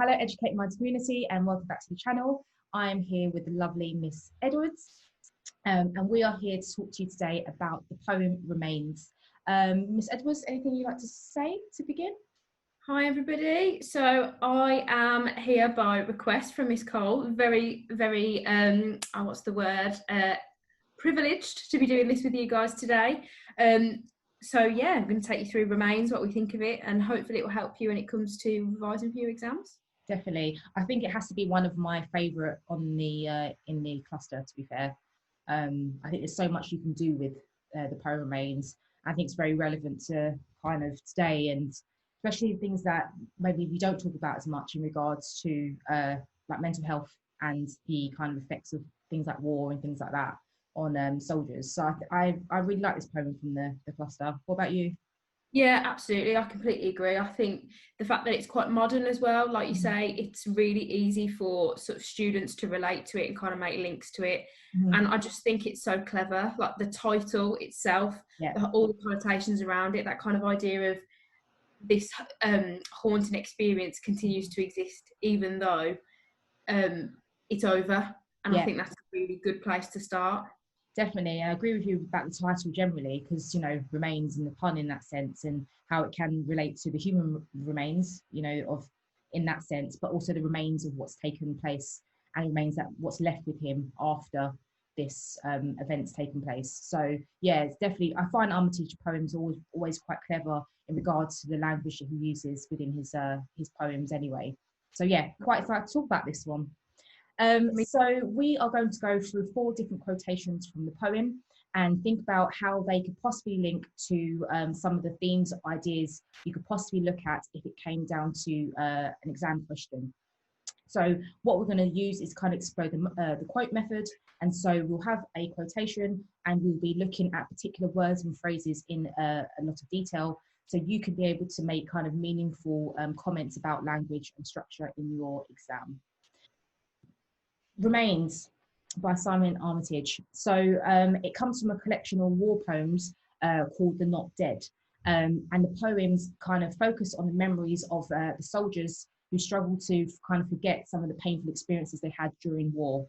Hello, Educate Minds community, and welcome back to the channel. I'm here with the lovely Miss Edwards, and we are here to talk to you today about the poem Remains. Miss Edwards, anything you'd like to say to begin? Hi everybody. So I am here by request from Miss Cole. Very, privileged to be doing this with you guys today. So yeah, I'm going to take you through Remains, what we think of it, and hopefully it will help you when it comes to revising for your exams. Definitely. I think it has to be one of my favourite on the in the cluster, to be fair. I think there's so much you can do with the poem Remains. I think it's very relevant to kind of today, and especially things that maybe we don't talk about as much in regards to like mental health and the kind of effects of things like war and things like that on soldiers. So I really like this poem from the cluster. What about you? Yeah, absolutely. I completely agree. I think the fact that it's quite modern as well, like you say, it's really easy for sort of students to relate to it and kind of make links to it. Mm-hmm. And I just think it's so clever. Like the title itself, Yeah. all the connotations around it, that kind of idea of this haunting experience continues to exist even though it's over. And Yeah. I think that's a really good place to start. Definitely, I agree with you about the title generally, because remains in the pun in that sense, and how it can relate to the human remains, of in that sense, but also the remains of what's taken place and remains that what's left with him after this event's taken place. So yeah, it's definitely, I find Armitage poems always quite clever in regards to the language that he uses within his poems anyway. So yeah, quite excited to talk about this one. So we are going to go through 4 different quotations from the poem and think about how they could possibly link to some of the themes or ideas you could possibly look at if it came down to an exam question. So what we're going to use is kind of explore the quote method. And so we'll have a quotation and we'll be looking at particular words and phrases in a lot of detail. So you could be able to make kind of meaningful comments about language and structure in your exam. Remains by Simon Armitage. So it comes from a collection of war poems called The Not Dead. And the poems kind of focus on the memories of the soldiers who struggled to kind of forget some of the painful experiences they had during war.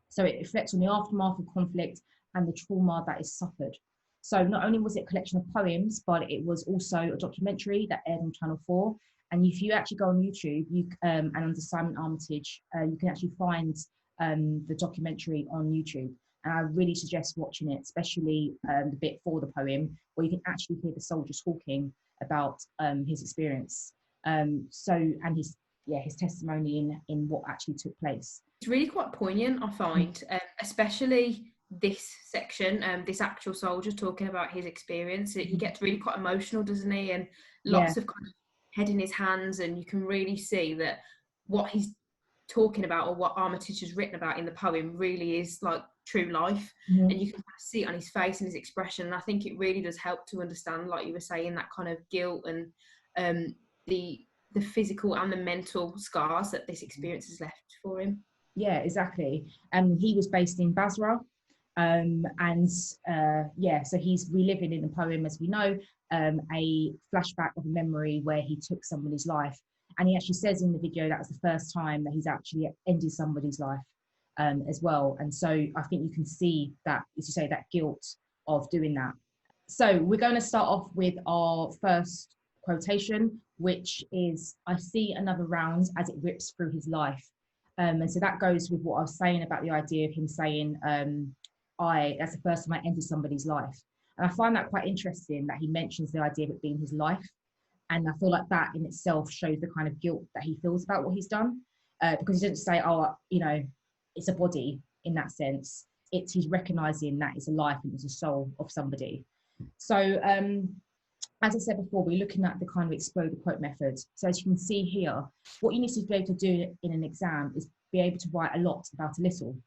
So it reflects on the aftermath of conflict and the trauma that is suffered. So not only was it a collection of poems, but it was also a documentary that aired on Channel 4. And if you actually go on YouTube, and under Simon Armitage, you can actually find the documentary on YouTube. And I really suggest watching it, especially the bit for the poem, where you can actually hear the soldier talking about his experience. And his testimony in what actually took place. It's really quite poignant, I find, especially this section, this actual soldier talking about his experience. He gets really quite emotional, doesn't he? And lots of kind of head in his hands, and you can really see that what he's talking about or what Armitage has written about in the poem really is like true life. And you can kind of see it on his face and his expression. And I think it really does help to understand, like you were saying, that kind of guilt and the physical and the mental scars that this experience has left for him. Yeah, exactly. He was based in Basra. So he's reliving in the poem, as we know, a flashback of a memory where he took somebody's life. And he actually says in the video that was the first time that he's actually ended somebody's life as well. And so I think you can see that, as you say, that guilt of doing that. So we're going to start off with our first quotation, which is, "I see another round as it rips through his life." And so that goes with what I was saying about the idea of him saying, that's the first time I ended somebody's life. And I find that quite interesting that he mentions the idea of it being his life. And I feel like that in itself shows the kind of guilt that he feels about what he's done. Because he doesn't say, it's a body in that sense. He's recognizing that it's a life and it's a soul of somebody. So as I said before, we're looking at the kind of explode the quote method. So as you can see here, what you need to be able to do in an exam is be able to write a lot about a little.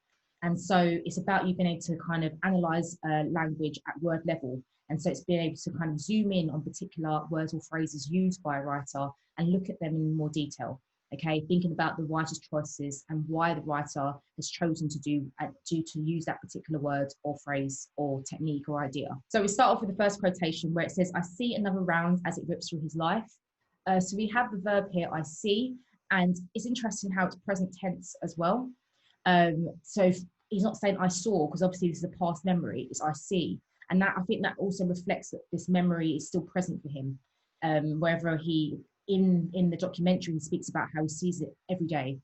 And so it's about you being able to kind of analyze language at word level. And so it's being able to kind of zoom in on particular words or phrases used by a writer and look at them in more detail. Okay, thinking about the writer's choices and why the writer has chosen to use that particular word or phrase or technique or idea. So we start off with the first quotation where it says, "I see another round as it rips through his life." So we have the verb here, "I see," And it's interesting how it's present tense as well. So he's not saying I saw, because obviously this is a past memory, it's I see. And that, I think that also reflects that this memory is still present for him. Wherever he, in the documentary, he speaks about how he sees it every day.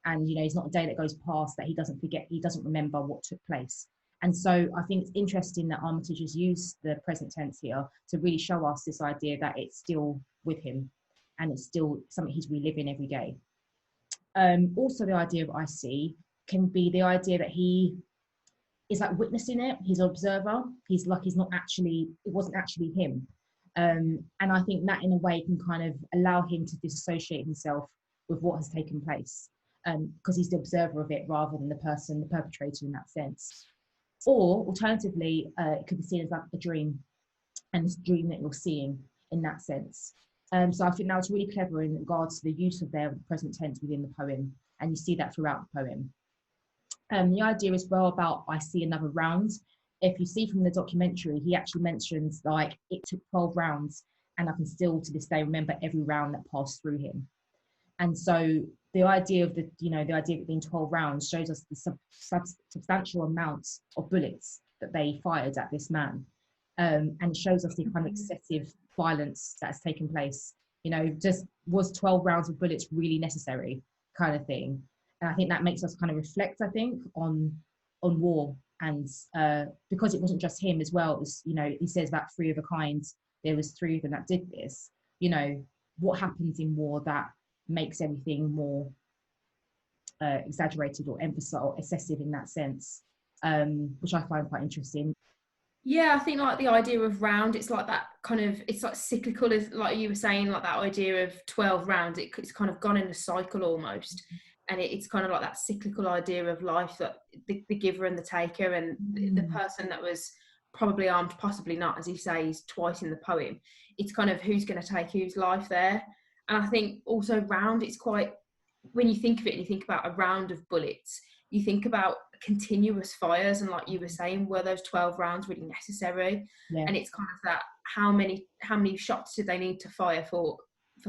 And, you know, it's not a day that goes past that he doesn't forget, he doesn't remember what took place. And so I think it's interesting that Armitage has used the present tense here to really show us this idea that it's still with him and it's still something he's reliving every day. Also, the idea of I see can be the idea that he is like witnessing it. He's an observer. He's like, he's not actually, it wasn't actually him. And I think that in a way can kind of allow him to disassociate himself with what has taken place, because he's the observer of it rather than the person, the perpetrator in that sense. Or alternatively, it could be seen as like a dream, and this dream that you're seeing in that sense. So I think that was really clever in regards to the use of their present tense within the poem, and you see that throughout the poem. The idea as well about I see another round. If you see from the documentary, he actually mentions like it took 12 rounds, and I can still to this day remember every round that passed through him. And so the idea of the, you know, the idea of it being 12 rounds shows us the substantial amounts of bullets that they fired at this man. And shows us the kind of excessive violence that has taken place. You know, just was 12 rounds of bullets really necessary, kind of thing. And I think that makes us kind of reflect, I think, on war. And because it wasn't just him as well, it was, you know, he says about 3 of a kind, there was 3 of them that did this. You know, what happens in war that makes everything more exaggerated or emphasized or excessive in that sense, which I find quite interesting. Yeah, I think like the idea of round, it's like that kind of, it's like cyclical, as like you were saying, like that idea of 12 rounds, it's kind of gone in a cycle almost. And it's kind of like that cyclical idea of life, that the giver and the taker, and the person that was probably armed, possibly not, as he says twice in the poem. It's kind of who's going to take whose life there. And I think also round, it's quite, when you think of it and you think about a round of bullets, you think about continuous fires, and like you were saying, were those 12 rounds really necessary? Yeah. And it's kind of that, how many shots did they need to fire for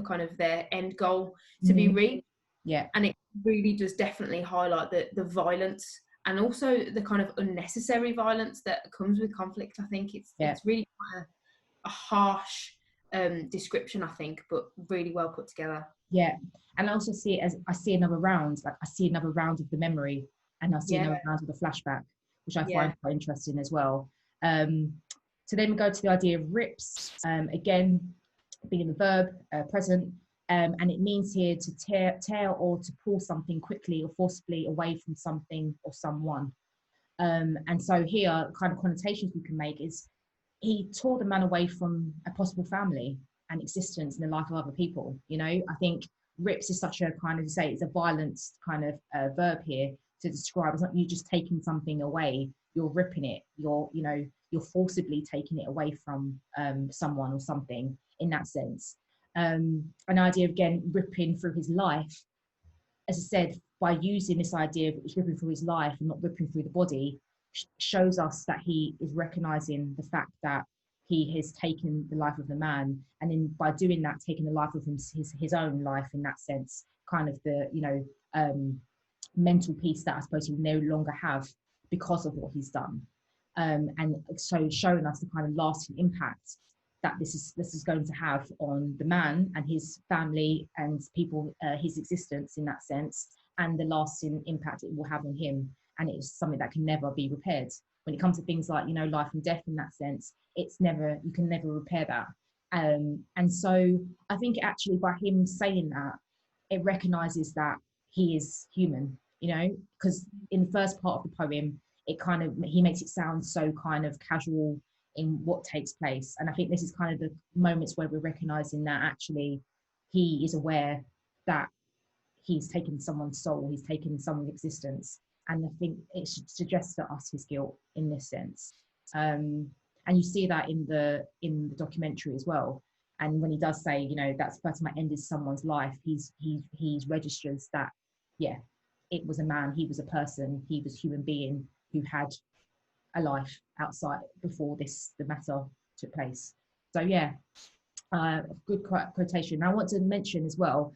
kind of their end goal to be reached? Yeah. And it really does definitely highlight the violence, and also the kind of unnecessary violence that comes with conflict. I think it's really quite a harsh description, I think, but really well put together. Yeah. And I also see it as, I see another round, like I see another round of the memory, and I see another round of the flashback, which I find quite interesting as well. So then we go to the idea of rips, again, being the verb, present, and it means here to tear or to pull something quickly or forcibly away from something or someone. And so here, kind of connotations we can make is he tore the man away from a possible family and existence in the life of other people. You know, I think rips is such a kind of, say, it's a violent kind of verb here to describe. It's not you just taking something away, you're ripping it, you're, you know, you're forcibly taking it away from someone or something in that sense. An idea of, again, ripping through his life, as I said, by using this idea of ripping through his life and not ripping through the body, shows us that he is recognizing the fact that he has taken the life of the man, and in by doing that, taking the life of his own life in that sense, kind of the, you know, mental peace that I suppose he no longer have because of what he's done, and so showing us the kind of lasting impact that this is going to have on the man and his family and people, his existence in that sense, and the lasting impact it will have on him. And it's something that can never be repaired. When it comes to things like, you know, life and death in that sense, it's never, you can never repair that. And so I think actually by him saying that, it recognizes that he is human, you know, because in the first part of the poem, it kind of, he makes it sound so kind of casual in what takes place. And I think this is kind of the moments where we're recognizing that actually he is aware that he's taken someone's soul, he's taken someone's existence. And I think it suggests to us his guilt in this sense. And you see that in the documentary as well. And when he does say, you know, that's the first time I ended someone's life, he registers that, yeah, it was a man, he was a person, he was a human being who had a life outside before the matter took place. So yeah, good quotation. I want to mention as well,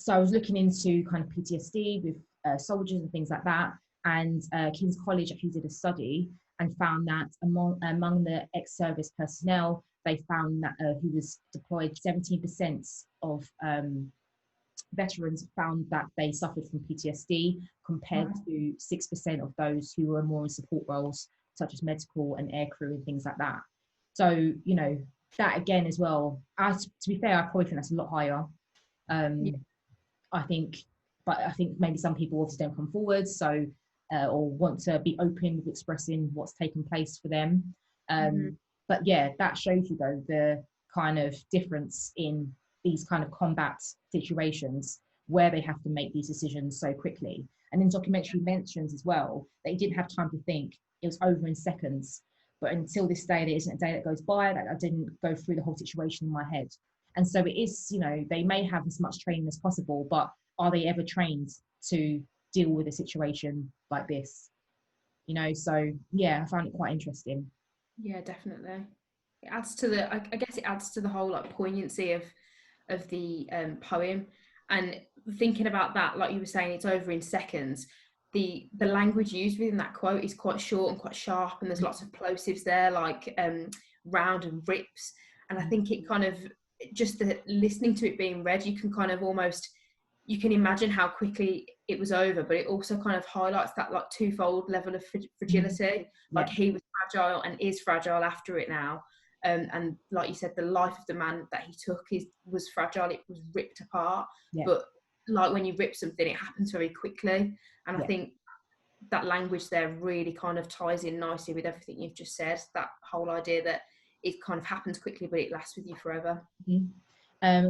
so I was looking into kind of PTSD with soldiers and things like that. And King's College actually did a study and found that among the ex-service personnel, they found that who was deployed, 17% of veterans found that they suffered from PTSD, compared to 6% of those who were more in support roles, such as medical and aircrew and things like that. So, you know, that again as well, to be fair, I probably think that's a lot higher. Yeah. I think, but I think maybe some people obviously don't come forward, so or want to be open with expressing what's taken place for them. But yeah, that shows you though the kind of difference in these kind of combat situations where they have to make these decisions so quickly. And then documentary mentions as well that he didn't have time to think; it was over in seconds. But until this day, there isn't a day that goes by that I didn't go through the whole situation in my head. And so it is, you know, they may have as much training as possible, but are they ever trained to deal with a situation like this? You know, so yeah, I found it quite interesting. Yeah, definitely. It adds to the, I guess it adds to the whole like poignancy of the poem. And thinking about that, like you were saying, it's over in seconds. The language used within that quote is quite short and quite sharp, and there's lots of plosives there, like round and rips. And I think it kind of, just the listening to it being read, you can kind of almost, you can imagine how quickly it was over, but it also kind of highlights that like twofold level of fragility. Like he was fragile and is fragile after it now. And like you said, the life of the man that he took was fragile. It was ripped apart. But like when you rip something, it happens very quickly. And I think that language there really kind of ties in nicely with everything you've just said. That whole idea that it kind of happens quickly, but it lasts with you forever.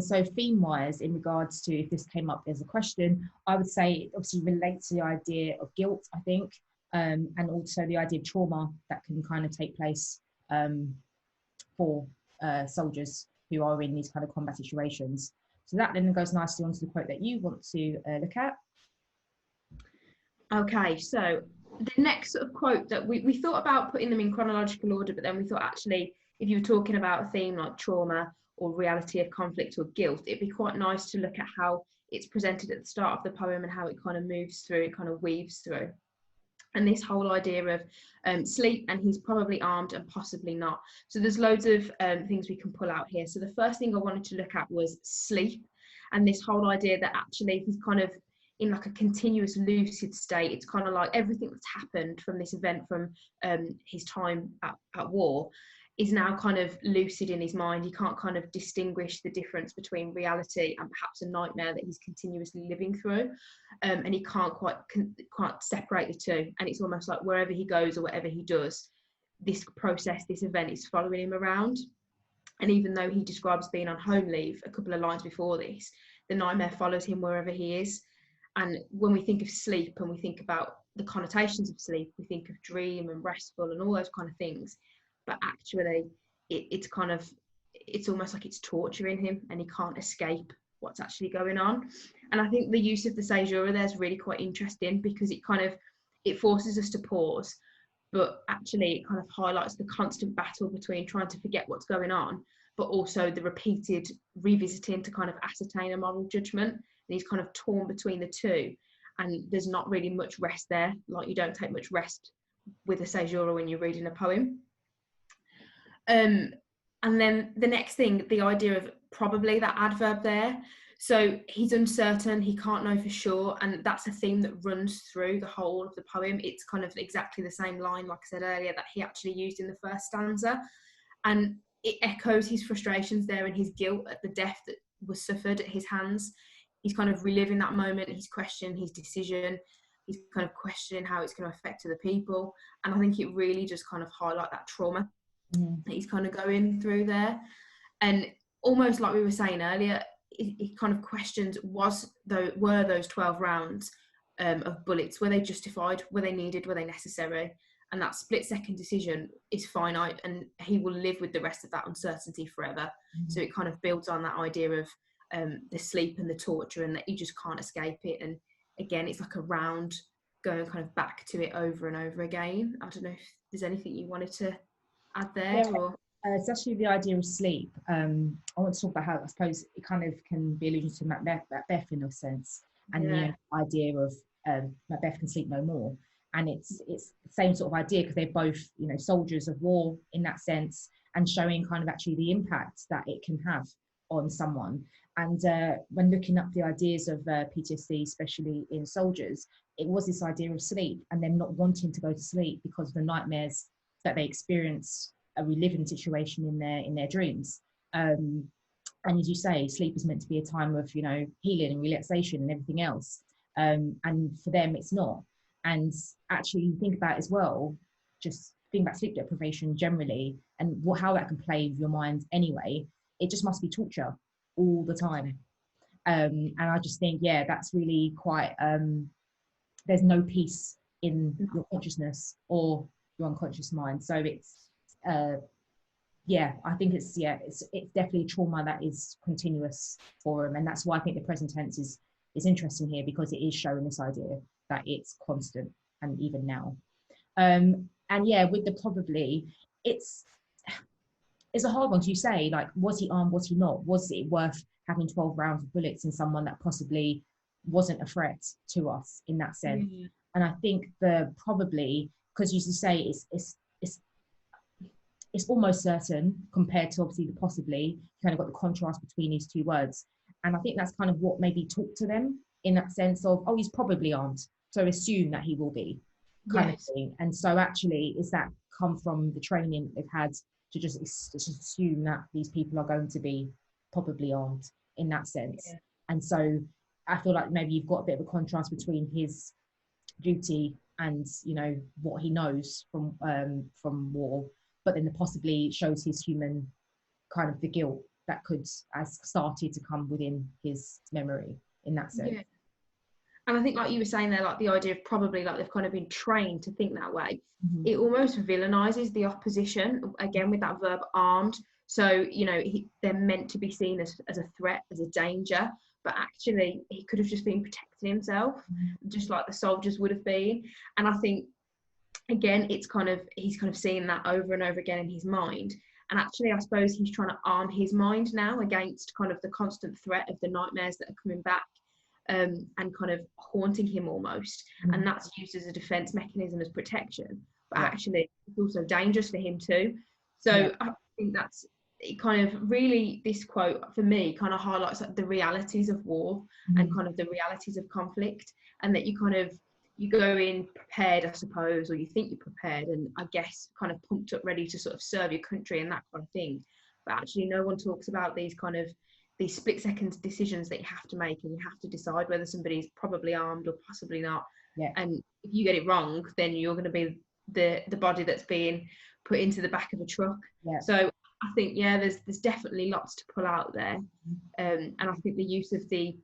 So theme-wise, in regards to if this came up as a question, I would say it obviously relates to the idea of guilt, I think, and also the idea of trauma that can kind of take place for soldiers who are in these kind of combat situations. So that then goes nicely onto the quote that you want to look at. Okay, so the next sort of quote that we thought about putting them in chronological order, but then we thought actually, if you were talking about a theme like trauma or reality of conflict or guilt, it'd be quite nice to look at how it's presented at the start of the poem and how it kind of moves through, it kind of weaves through. And this whole idea of sleep, and he's probably armed and possibly not. So there's loads of things we can pull out here. So the first thing I wanted to look at was sleep, and this whole idea that actually he's kind of in like a continuous lucid state. It's kind of like everything that's happened from this event, from his time at war, is now kind of lucid in his mind. He can't kind of distinguish the difference between reality and perhaps a nightmare that he's continuously living through, and he can't separate the two. And it's almost like wherever he goes or whatever he does, this process, this event is following him around. And even though he describes being on home leave a couple of lines before this, the nightmare follows him wherever he is. And when we think of sleep and we think about the connotations of sleep, we think of dream and restful and all those kind of things. But actually, it's kind of, it's almost like it's torturing him and he can't escape what's actually going on. And I think the use of the caesura there is really quite interesting, because it forces us to pause, but actually it kind of highlights the constant battle between trying to forget what's going on, but also the repeated revisiting to kind of ascertain a moral judgment. And he's kind of torn between the two, and there's not really much rest there. Like, you don't take much rest with a caesura when you're reading a poem. And then the next thing, the idea of probably, that adverb there. So he's uncertain, he can't know for sure, and that's a theme that runs through the whole of the poem. It's kind of exactly the same line, like I said earlier, that he actually used in the first stanza, and it echoes his frustrations there and his guilt at the death that was suffered at his hands. He's kind of reliving that moment, he's questioning his decision, he's kind of questioning how it's going to affect other people, and I think it really just kind of highlight that trauma that he's kind of going through there. And almost like we were saying earlier, he kind of questions, were those 12 rounds of bullets, were they justified, were they needed, were they necessary? And that split-second decision is finite, and he will live with the rest of that uncertainty forever. So it kind of builds on that idea of the sleep and the torture, and that you just can't escape it. And again, it's like a round going kind of back to it over and over again. I don't know if there's anything you wanted to add there. Yeah. Or It's actually the idea of sleep. I want to talk about how I suppose it kind of can be alluded to Macbeth in a sense, and the Yeah. idea of Macbeth can sleep no more, and it's the same sort of idea because they're both soldiers of war in that sense, and showing kind of actually the impact that it can have on someone. And when looking up the ideas of PTSD, especially in soldiers, it was this idea of sleep and them not wanting to go to sleep because of the nightmares that they experienced a reliving situation in their dreams. Um, and as you say, sleep is meant to be a time of healing and relaxation and everything else. And for them, it's not. And actually, you think about it as well. Just think about sleep deprivation generally and how that can play with your mind anyway. It just must be torture all the time. And I just think, yeah, that's really quite. There's no peace in your consciousness or your unconscious mind. So it's uh, yeah, I think it's definitely trauma that is continuous for them, and that's why I think the present tense is interesting here because it is showing this idea that it's constant and even now. And yeah, with the probably, it's it's a hard one to say. Like, was he armed? Was he not? Was it worth having 12 rounds of bullets in someone that possibly wasn't a threat to us in that sense? Yeah. And I think the probably, because you used to say it's almost certain compared to obviously the possibly. You kind of got the contrast between these two words, and I think that's kind of what maybe talked to them in that sense of, oh, he's probably armed, so assume that he will be, kind of Yes. thing. And so actually, is that come from the training that they've had to just assume that these people are going to be probably armed in that sense? Yeah. And so I feel like maybe you've got a bit of a contrast between his duty and what he knows from war, but then the possibly shows his human kind of the guilt that could has started to come within his memory in that sense. Yeah. And I think, like you were saying there, like the idea of probably like they've kind of been trained to think that way. Mm-hmm. It almost villainizes the opposition again with that verb armed. So, they're meant to be seen as a threat, as a danger, but actually he could have just been protecting himself, just like the soldiers would have been. And I think, again, he's kind of seeing that over and over again in his mind. And actually, I suppose he's trying to arm his mind now against kind of the constant threat of the nightmares that are coming back. And kind of haunting him almost, and that's used as a defense mechanism, as protection, but actually it's also dangerous for him too. So I think that's it. Kind of really, this quote for me kind of highlights like the realities of war and kind of the realities of conflict, and that you go in prepared, I suppose, or you think you're prepared, and I guess kind of pumped up, ready to sort of serve your country and that kind of thing. But actually, no one talks about these split second decisions that you have to make, and you have to decide whether somebody's probably armed or possibly not. Yeah. And if you get it wrong, then you're going to be the body that's being put into the back of a truck. Yeah. So I think, yeah, there's definitely lots to pull out there. And I think the use of the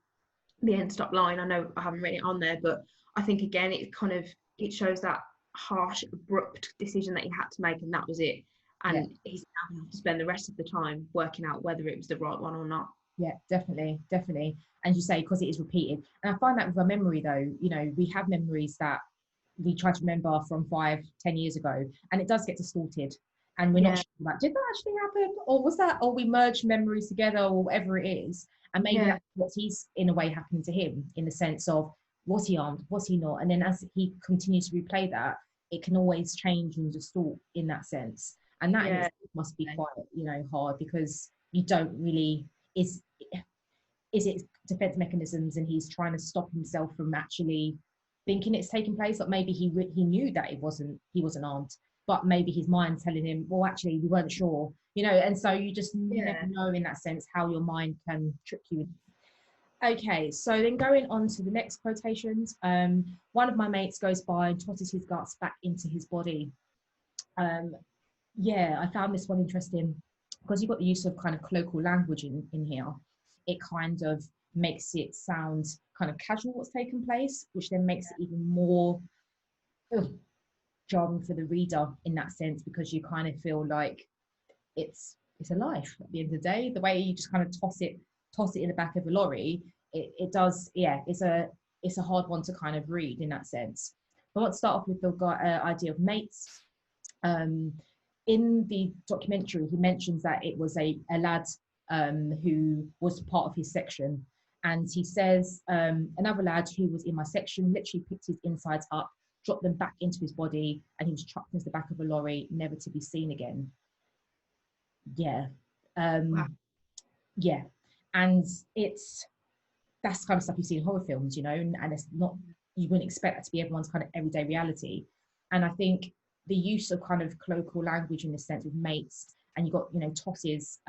end stop line, I know I haven't written it on there, but I think again it shows that harsh, abrupt decision that he had to make, and that was it. And he's now going to have to spend the rest of the time working out whether it was the right one or not. Yeah, definitely. And you say, because it is repeated. And I find that with our memory though, we have memories that we try to remember from 5-10 years ago, and it does get distorted. And we're not sure, like, did that actually happen? Or was that, or we merged memories together, or whatever it is. And maybe that's what he's in a way happened to him, in the sense of, was he armed? Was he not? And then as he continues to replay that, it can always change and distort in that sense. And that must be quite, hard, because you don't really, is it defense mechanisms and he's trying to stop himself from actually thinking it's taking place, or maybe he knew that he wasn't armed, but maybe his mind's telling him, well, actually we weren't sure, and so you just never know in that sense how your mind can trick you. Okay, so then going on to the next quotations, one of my mates goes by and tosses his guts back into his body. I found this one interesting because you've got the use of kind of colloquial language in here. It kind of makes it sound kind of casual what's taken place, which then makes it even more jarring for the reader in that sense, because you kind of feel like it's a life at the end of the day. The way you just kind of toss it in the back of a lorry, it does, it's a hard one to kind of read in that sense. But let's start off with the idea of mates. in the documentary, he mentions that it was a lad who was part of his section. And he says, another lad who was in my section literally picked his insides up, dropped them back into his body, and he was chucked into the back of a lorry, never to be seen again. Yeah. Wow. Yeah. And that's kind of stuff you see in horror films, and it's not, you wouldn't expect that to be everyone's kind of everyday reality. And I think the use of kind of colloquial language in this sense with mates, and you got, tosses,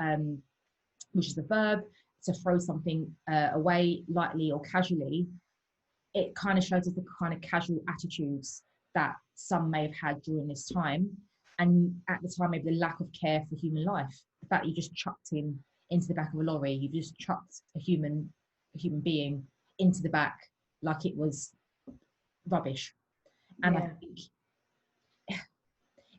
which is the verb to throw something away lightly or casually. It kind of shows us the kind of casual attitudes that some may have had during this time. And at the time, maybe the lack of care for human life. The fact that you just chucked him into the back of a lorry, you've just chucked a human being into the back like it was rubbish. And I think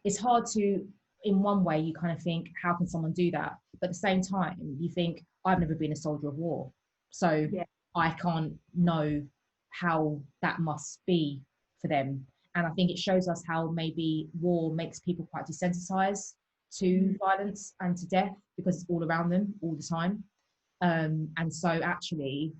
it's hard to, in one way, you kind of think, how can someone do that? But at the same time, you think, I've never been a soldier of war, so I can't know how that must be for them. And I think it shows us how maybe war makes people quite desensitized to violence and to death because it's all around them all the time. And so actually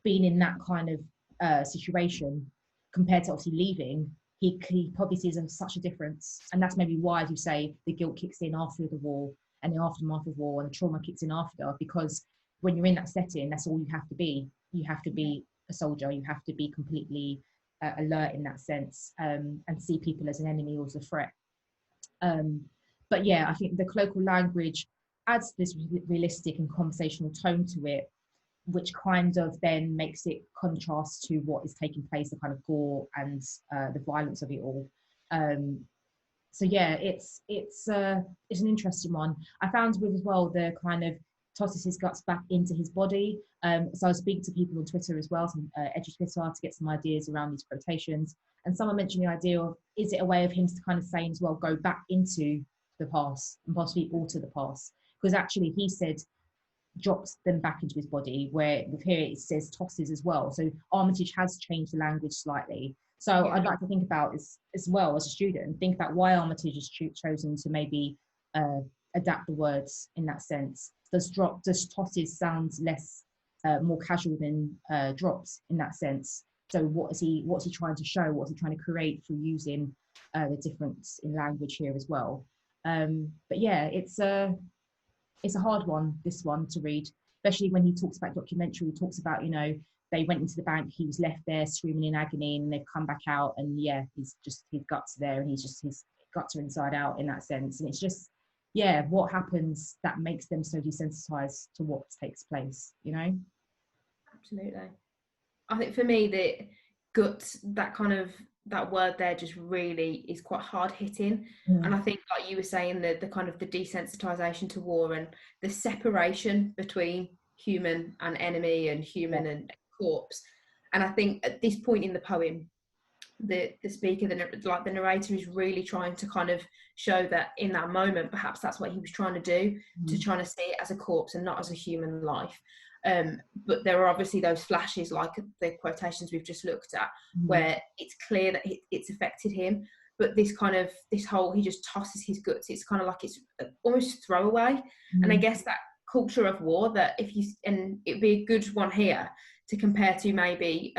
being in that kind of situation compared to obviously leaving, he probably sees such a difference. And that's maybe why, as you say, the guilt kicks in after the war and the aftermath of war, and the trauma kicks in after, because when you're in that setting, that's all you have to be. You have to be a soldier. You have to be completely alert in that sense, and see people as an enemy or as a threat. But yeah, I think the colloquial language adds this realistic and conversational tone to it, which kind of then makes it contrast to what is taking place, the kind of gore and the violence of it all. So yeah, it's an interesting one. I found with as well the kind of tosses his guts back into his body. So I was speaking to people on Twitter as well, some edgy Twitter, to get some ideas around these quotations. And someone mentioned the idea of, is it a way of him to kind of saying as well, go back into the past and possibly alter the past? Because actually he said drops them back into his body, where with here it says tosses as well. So Armitage has changed the language slightly. So I'd like to think about this as well as a student, think about why Armitage has chosen to maybe adapt the words in that sense. Does tosses sound less more casual than drops in that sense? So what's he trying to show? What's he trying to create through using the difference in language here as well? But yeah, it's a hard one, this one, to read, especially when he talks about documentary. He talks about, they went into the bank, he was left there screaming in agony, and they've come back out, and he's just, his guts are there, and his guts are inside out in that sense. And it's just, what happens that makes them so desensitized to what takes place, Absolutely. I think for me, the guts, that word there just really is quite hard hitting. And I think, like you were saying, the kind of the desensitization to war and the separation between human and enemy and human and corpse. And I think at this point in the poem, the speaker, the narrator, is really trying to kind of show that in that moment, perhaps that's what he was trying to do, to trying to see it as a corpse and not as a human life. But there are obviously those flashes, like the quotations we've just looked at, where it's clear that it's affected him. But this whole, he just tosses his guts. It's kind of like it's almost throwaway. And I guess that culture of war, that and it'd be a good one here to compare to maybe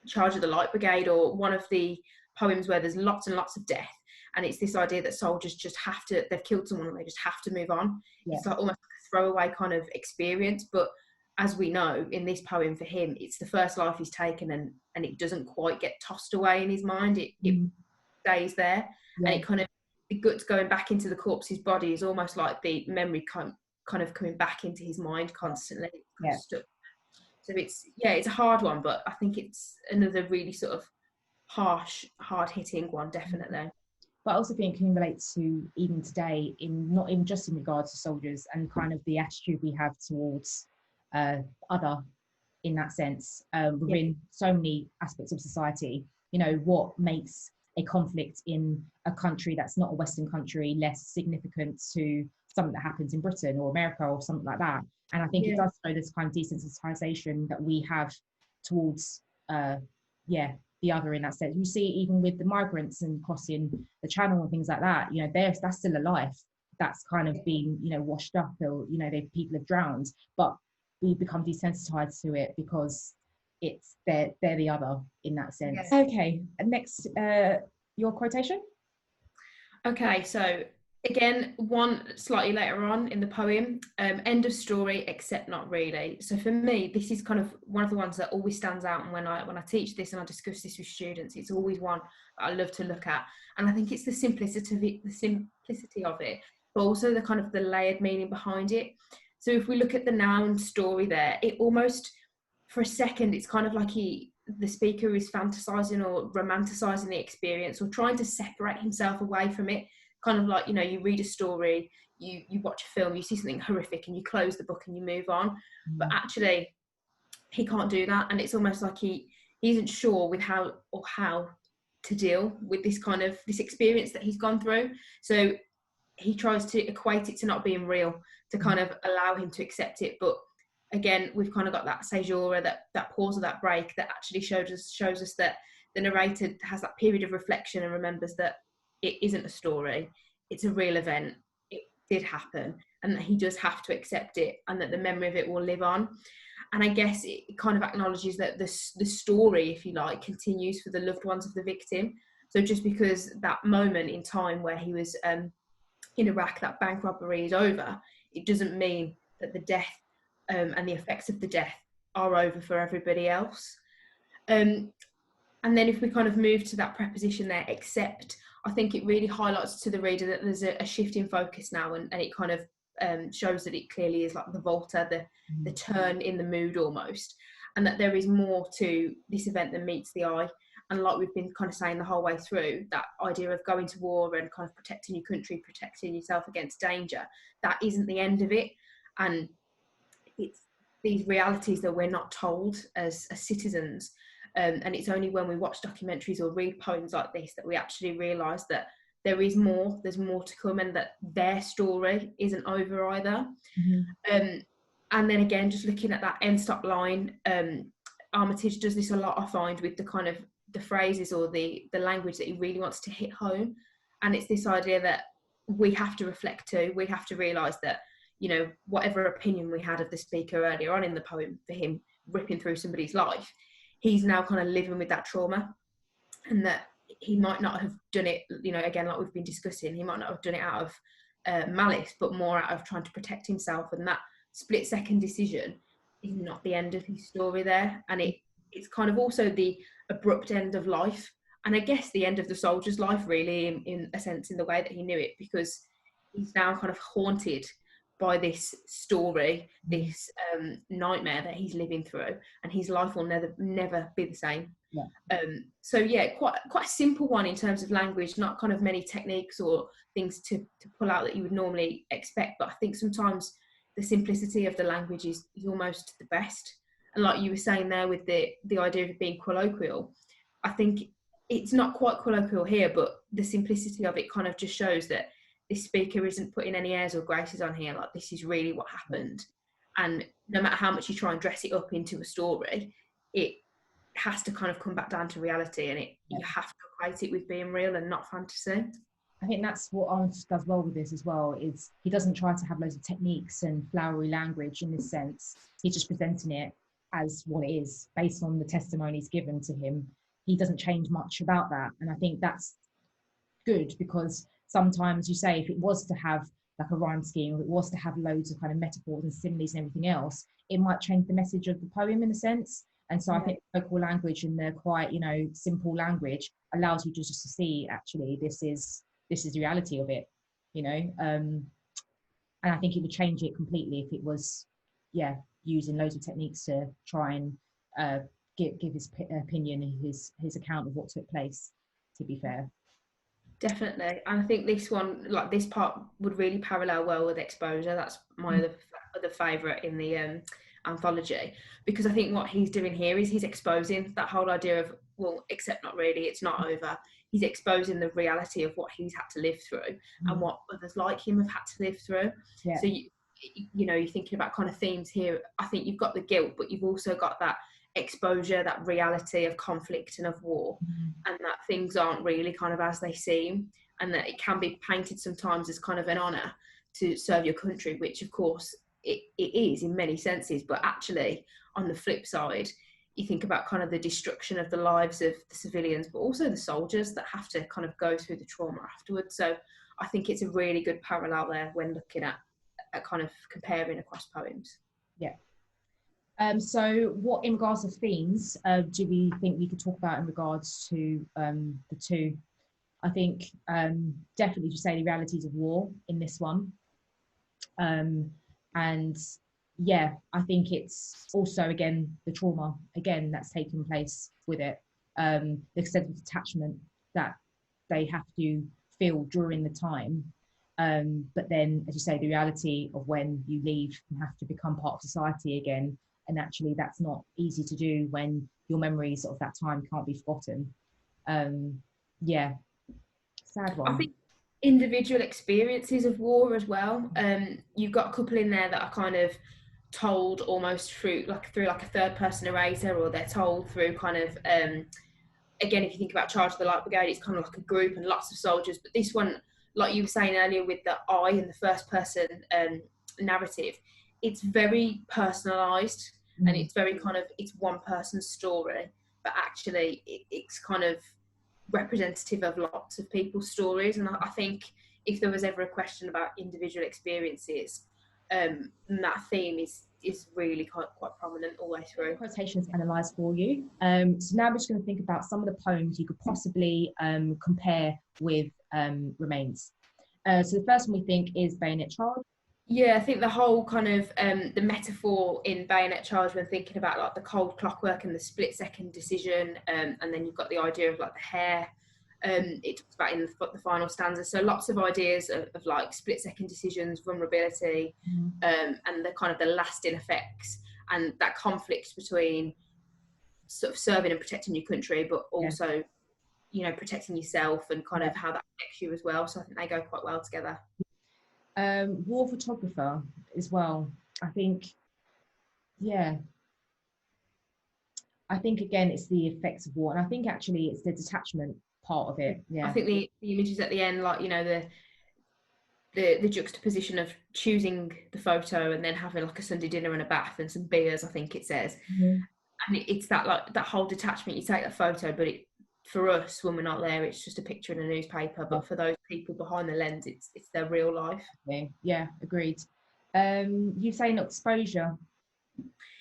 Charge of the Light Brigade, or one of the poems where there's lots and lots of death. And it's this idea that soldiers just have to, they've killed someone and they just have to move on. It's like almost like a throwaway kind of experience. But as we know, in this poem, for him, it's the first life he's taken, and it doesn't quite get tossed away in his mind. It stays there. And it kind of, the guts going back into the corpse's body is almost like the memory kind of coming back into his mind constantly. So it's a hard one, but I think it's another really sort of harsh, hard-hitting one, definitely. But I also think it can relate to even today, not even just in regards to soldiers, and kind of the attitude we have towards other, in that sense, within so many aspects of society. What makes a conflict in a country that's not a Western country less significant to something that happens in Britain or America or something like that. And I think it does show this kind of desensitization that we have towards the other in that sense. You see it even with the migrants and crossing the channel and things like that. You know, that's still a life that's kind of been, you know, washed up, or, you know, people have drowned, but we become desensitized to it because they're the other in that sense. Yes. Okay, next, your quotation. Okay, so again, one slightly later on in the poem, end of story, except not really. So for me, this is kind of one of the ones that always stands out, and when I teach this and I discuss this with students, it's always one that I love to look at. And I think it's the simplicity of it, but also the kind of the layered meaning behind it. So if we look at the noun story there, it almost, for a second, it's kind of like the speaker is fantasizing or romanticizing the experience, or trying to separate himself away from it. Kind of like, you know, you read a story, you watch a film, you see something horrific, and you close the book and you move on. But actually, he can't do that, and it's almost like he isn't sure with how to deal with this kind of this experience that he's gone through. So he tries to equate it to not being real, to kind of allow him to accept it. But again, we've kind of got that caesura, that pause or that break that actually shows us that the narrator has that period of reflection and remembers that it isn't a story, it's a real event, it did happen, and that he does have to accept it, and that the memory of it will live on. And I guess it kind of acknowledges that the story, if you like, continues for the loved ones of the victim. So just because that moment in time where he was in Iraq, that bank robbery is over, it doesn't mean that the death and the effects of the death are over for everybody else. And then if we kind of move to that preposition there, except, I think it really highlights to the reader that there's a shift in focus now, and it kind of shows that it clearly is like the volta, the turn in the mood almost, and that there is more to this event than meets the eye. And like we've been kind of saying the whole way through, that idea of going to war and kind of protecting your country, protecting yourself against danger, that isn't the end of it. And it's these realities that we're not told as citizens. And it's only when we watch documentaries or read poems like this that we actually realise that there is more, there's more to come, and that their story isn't over either. And then again, just looking at that end stop line, Armitage does this a lot, I find, with the kind of the phrases or the language that he really wants to hit home. And it's this idea that we have to reflect too, we have to realise that, you know, whatever opinion we had of the speaker earlier on in the poem, for him ripping through somebody's life, he's now kind of living with that trauma, and that he might not have done it, you know, again, like we've been discussing, he might not have done it out of malice, but more out of trying to protect himself. And that split second decision is not the end of his story there. And it's kind of also the abrupt end of life, and I guess the end of the soldier's life, really, in a sense, in the way that he knew it, because he's now kind of haunted by this story, this nightmare that he's living through, and his life will never be the same. So yeah, quite a simple one in terms of language, not kind of many techniques or things to pull out that you would normally expect, but I think sometimes the simplicity of the language is almost the best. And like you were saying there with the idea of it being colloquial, I think it's not quite colloquial here, but the simplicity of it kind of just shows that this speaker isn't putting any airs or graces on here, like this is really what happened. And no matter how much you try and dress it up into a story, it has to kind of come back down to reality, and you have to equate it with being real and not fantasy. I think that's what Armitage does well with this as well, is he doesn't try to have loads of techniques and flowery language in this sense. He's just presenting it as what it is, based on the testimonies given to him. He doesn't change much about that. And I think that's good, because sometimes you say, if it was to have like a rhyme scheme, if it was to have loads of kind of metaphors and similes and everything else, it might change the message of the poem in a sense. And so I think local language and the quite, you know, simple language allows you just to see, actually, this is the reality of it, you know. And I think it would change it completely if it was, using loads of techniques to try and give his opinion, his account of what took place, to be fair. Definitely. And I think this one, like this part, would really parallel well with Exposure. That's my other favourite in the anthology, because I think what he's doing here is he's exposing that whole idea of, well, except not really, it's not over. He's exposing the reality of what he's had to live through and what others like him have had to live through. So you know, you're thinking about kind of themes here. I think you've got the guilt, but you've also got that exposure, that reality of conflict and of war, and that things aren't really kind of as they seem, and that it can be painted sometimes as kind of an honour to serve your country, which of course it is in many senses, but actually on the flip side, you think about kind of the destruction of the lives of the civilians, but also the soldiers that have to kind of go through the trauma afterwards. So I think it's a really good parallel there when looking at kind of comparing across poems. Yeah. So what, in regards to themes, do we think we could talk about in regards to the two? I think definitely to say the realities of war in this one. And yeah, I think it's also, again, the trauma, again, that's taken place with it. The extent of detachment that they have to feel during the time. But then, as you say, the reality of when you leave and have to become part of society again. And actually, that's not easy to do when your memories of that time can't be forgotten. Yeah, sad one. I think individual experiences of war as well. You've got a couple in there that are kind of told almost through like a third person narrator, or they're told through kind of again, if you think about Charge of the Light Brigade, it's kind of like a group and lots of soldiers. But this one, like you were saying earlier with the I and the first person narrative, it's very personalised, and it's very kind of, it's one person's story, but actually it's kind of representative of lots of people's stories. And I think if there was ever a question about individual experiences, that theme is really quite prominent all the way through. Quotations analysed for you. So now I'm just going to think about some of the poems you could possibly compare with Remains. So the first one we think is Bayonet Charge. Yeah, I think the whole kind of the metaphor in Bayonet Charge, when thinking about like the cold clockwork and the split second decision, and then you've got the idea of like the hair. It talks about in the final stanza. So lots of ideas of like split second decisions, vulnerability, and the kind of the lasting effects, and that conflict between sort of serving and protecting your country, but also, you know, protecting yourself, and kind of how that affects you as well. So I think they go quite well together. War photographer as well. I think, yeah. I think again it's the effects of war, and I think actually it's the detachment part of it. Yeah. I think the images at the end, like, you know, the juxtaposition of choosing the photo and then having like a Sunday dinner and a bath and some beers, I think it says. And it's that, like, that whole detachment. You take that photo, but it, for us, when we're not there, it's just a picture in a newspaper. But for those people behind the lens, it's their real life. Yeah, agreed. You saying exposure?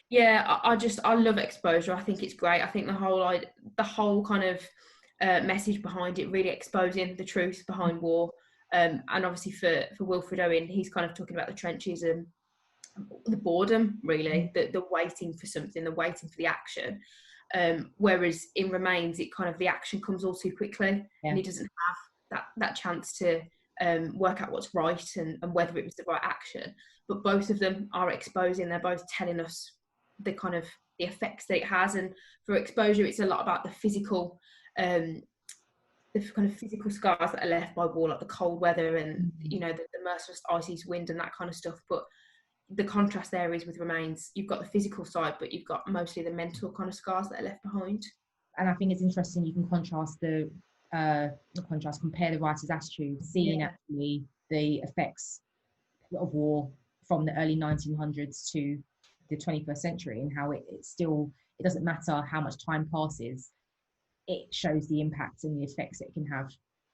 Yeah, I love exposure. I think it's great. I think the whole kind of message behind it, really exposing the truth behind war. And obviously for Wilfred Owen, he's kind of talking about the trenches and the boredom, really, the waiting for something, the waiting for the action. Whereas in Remains, it kind of, the action comes all too quickly, and he doesn't have that chance to work out what's right and whether it was the right action. But both of them are exposing. They're both telling us the kind of the effects that it has. And for Exposure, it's a lot about the physical, the kind of physical scars that are left by war, like the cold weather and you know, the merciless icy wind and that kind of stuff. But the contrast there is with Remains, you've got the physical side, but you've got mostly the mental kind of scars that are left behind. And I think it's interesting, you can contrast compare the writer's attitude, seeing actually the effects of war from the early 1900s to the 21st century, and how it doesn't matter how much time passes, it shows the impact and the effects it can have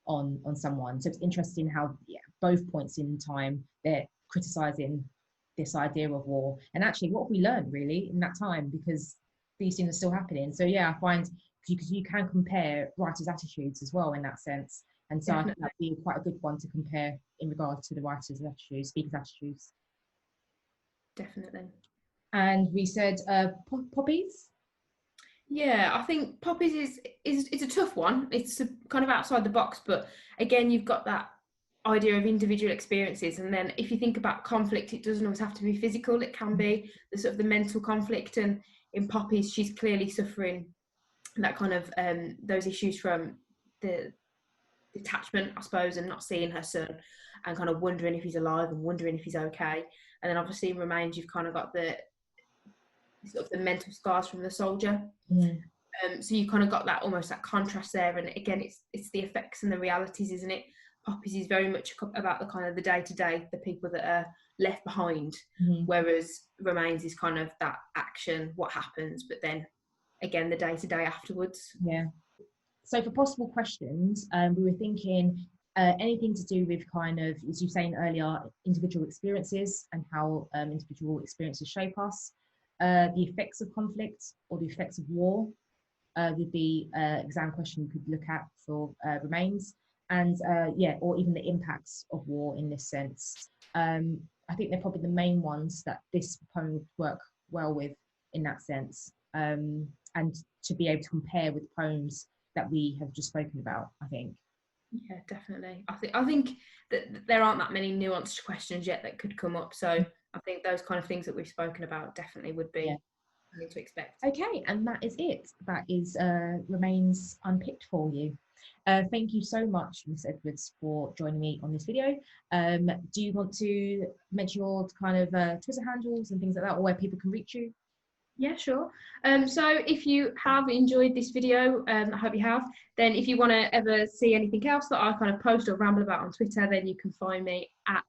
on someone. So it's interesting how both points in time they're criticizing this idea of war, and actually what we learned really in that time, because these things are still happening. So I find, because you can compare writers' attitudes as well in that sense, and so I think that'd be quite a good one to compare in regards to the writers' attitudes, speakers' attitudes. Definitely. And we said Poppies. Yeah, I think Poppies is a tough one. It's kind of outside the box, but again, you've got that idea of individual experiences, and then if you think about conflict, it doesn't always have to be physical. It can be the sort of the mental conflict, and in Poppies, she's clearly suffering that kind of those issues from the detachment, I suppose, and not seeing her son, and kind of wondering if he's alive and wondering if he's okay. And then obviously in Remains, you've kind of got the sort of the mental scars from the soldier. Mm. So you kind of got that almost that contrast there, and again, it's the effects and the realities, isn't it? Poppies is very much about the kind of the day to day, the people that are left behind, whereas Remains is kind of that action, what happens, but then again the day to day afterwards. Yeah. So for possible questions, we were thinking anything to do with kind of, as you were saying earlier, individual experiences and how individual experiences shape us, the effects of conflict or the effects of war. Would be exam question you could look at for Remains, and yeah, or even the impacts of war in this sense. I think they're probably the main ones that this poem would work well with in that sense, and to be able to compare with poems that we have just spoken about, I think. Yeah, definitely. I think that there aren't that many nuanced questions yet that could come up, so I think those kind of things that we've spoken about definitely would be to expect. Okay, and that is it. That is Remains unpicked for you. Thank you so much, Miss Edwards, for joining me on this video. Do you want to mention your kind of Twitter handles and things like that, or where people can reach you? Yeah, sure. So if you have enjoyed this video, I hope you have, then if you want to ever see anything else that I kind of post or ramble about on Twitter, then you can find me at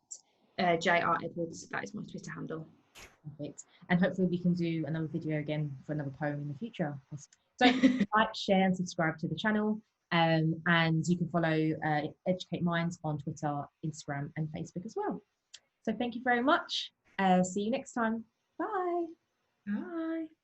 JR Edwards. That is my Twitter handle. Perfect. And hopefully we can do another video again for another poem in the future. So like, share and subscribe to the channel. And you can follow Educate Minds on Twitter, Instagram and Facebook as well. So thank you very much. See you next time. Bye. Bye.